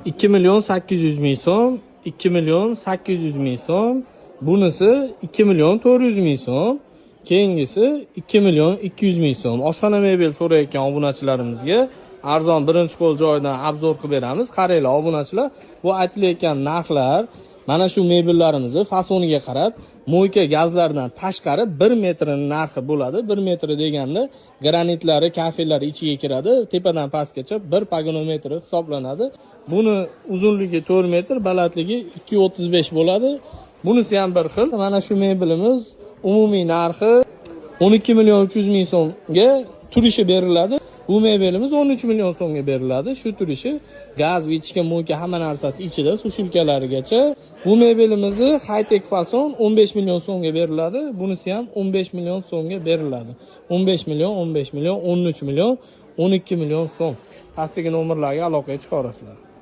2 milyon 800 ming so'm, 2 milyon 800 ming so'm. Bunisi 2 milyon 400 ming so'm. Keyingisi 2 milyon 200 ming so'm. Oshxona mebel so'rayotgan obunachilarimizga arzon birinchi qo'l joydan obzor qilib beramiz. Qaranglar obunachilar, bu aytilayotgan narxlar mana shu mebellarimizni fasoniga qarab, mo'yka gazlardan tashqari 1 metrining narxi bo'ladi. 1 metr deganda granitlari, kafellari ichiga kiradi. Tepadan pastgacha 1 pagonometri hisoblanadi. Buni uzunligi 4 metr, balandligi 2.35 bo'ladi. Bunisi ham bir xil. Mana shu mebelimiz umumiy narxi 12 milyon 300 ming so'mga turishi beriladi. Bu mebelimiz 13 milyon so'mga beriladi. Shu turishi gaz, vichka, mo'yka hamma narsasi ichida, sushilkalarigacha. Bu mebelimizni high-tech fason 15 milyon so'mga beriladi. Bunisi ham 15 milyon so'mga beriladi. 15 milyon, 15 milyon, 13 milyon, 12 milyon so'm. Pastdagi nomerlarga aloqaga chiqa olasizlar.